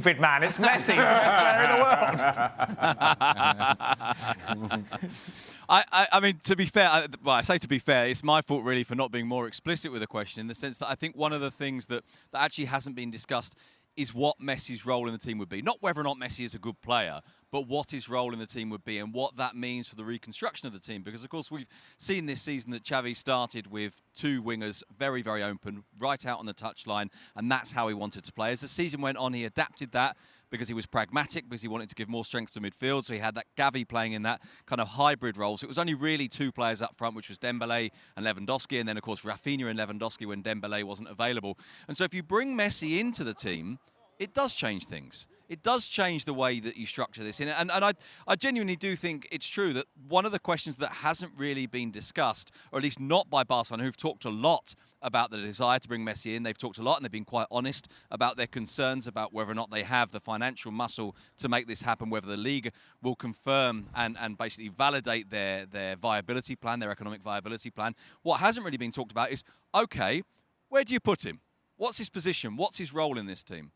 Stupid man, it's Messi, the best player in the world. I mean, to be fair, I say to be fair, it's my fault really for not being more explicit with the question, in the sense that I think one of the things that actually hasn't been discussed is what Messi's role in the team would be. Not whether or not Messi is a good player, but what his role in the team would be and what that means for the reconstruction of the team. Because, of course, we've seen this season that Xavi started with two wingers very, very open, right out on the touchline, and that's how he wanted to play. As the season went on, he adapted that because he was pragmatic, because he wanted to give more strength to midfield, so he had that Gavi playing in that kind of hybrid role. So it was only really two players up front, which was Dembele and Lewandowski, and then, of course, Rafinha and Lewandowski when Dembele wasn't available. And so if you bring Messi into the team, it does change things. It does change the way that you structure this. And I genuinely do think it's true that one of the questions that hasn't really been discussed, or at least not by Barcelona, who've talked a lot about the desire to bring Messi in. They've talked a lot and they've been quite honest about their concerns about whether or not they have the financial muscle to make this happen, whether the league will confirm and basically validate their viability plan, their economic viability plan. What hasn't really been talked about is, okay, where do you put him? What's his position? What's his role in this team?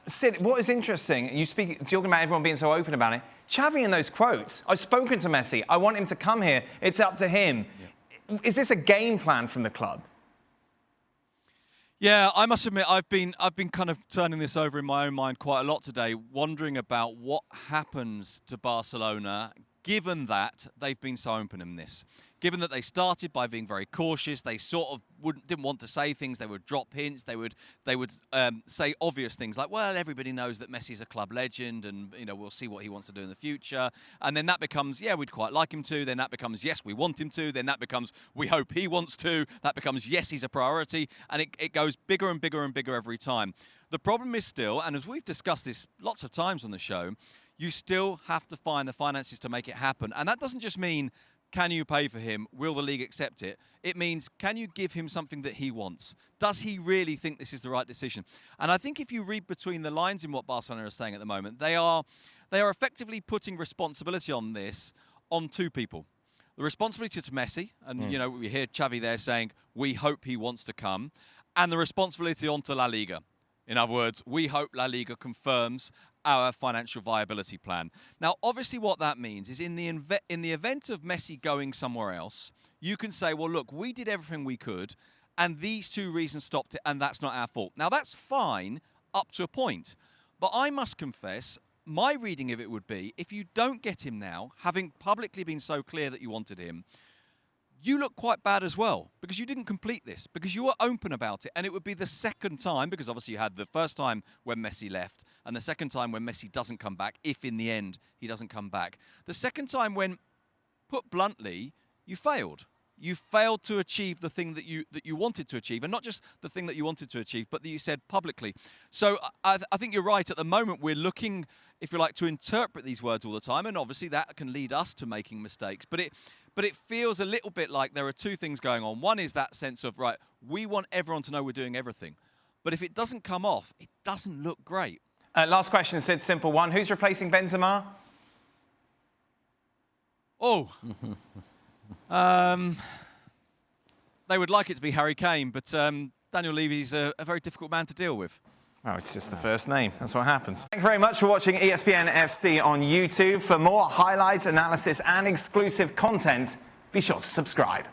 Sid, what is interesting, talking about everyone being so open about it, Xavi in those quotes, I've spoken to Messi, I want him to come here, it's up to him. Yeah. Is this a game plan from the club? Yeah, I must admit, I've been kind of turning this over in my own mind quite a lot today, wondering about what happens to Barcelona, given that they've been so open in this. Given that they started by being very cautious, they sort of didn't want to say things. They would drop hints. They would say obvious things like, "Well, everybody knows that Messi's a club legend, and we'll see what he wants to do in the future." And then that becomes, "Yeah, we'd quite like him to." Then that becomes, "Yes, we want him to." Then that becomes, "We hope he wants to." That becomes, "Yes, he's a priority," and it goes bigger and bigger and bigger every time. The problem is still, and as we've discussed this lots of times on the show, you still have to find the finances to make it happen, and that doesn't just mean, can you pay for him? Will the league accept it? It means, can you give him something that he wants? Does he really think this is the right decision? And I think if you read between the lines in what Barcelona are saying at the moment, they are effectively putting responsibility on this on two people. The responsibility to Messi, and we hear Xavi there saying, we hope he wants to come, and the responsibility onto La Liga. In other words, we hope La Liga confirms our financial viability plan. Now, obviously what that means is in the event of Messi going somewhere else, you can say, well, look, we did everything we could, and these two reasons stopped it, and that's not our fault. Now, that's fine up to a point. But I must confess, my reading of it would be, if you don't get him now, having publicly been so clear that you wanted him, you look quite bad as well, because you didn't complete this, because you were open about it, and it would be the second time, because obviously you had the first time when Messi left, and the second time when Messi doesn't come back, if in the end he doesn't come back. The second time when, put bluntly, you failed. You failed to achieve the thing that you wanted to achieve, and not just the thing that you wanted to achieve, but that you said publicly. So I think you're right. At the moment, we're looking, if you like, to interpret these words all the time, and obviously that can lead us to making mistakes. But it feels a little bit like there are two things going on. One is that sense of, right, we want everyone to know we're doing everything. But if it doesn't come off, it doesn't look great. Last question, Sid, simple one. Who's replacing Benzema? Oh. They would like it to be Harry Kane, but Daniel Levy's a very difficult man to deal with. Oh, it's just the first name. That's what happens. Thank you very much for watching ESPN FC on YouTube. For more highlights, analysis and exclusive content, be sure to subscribe.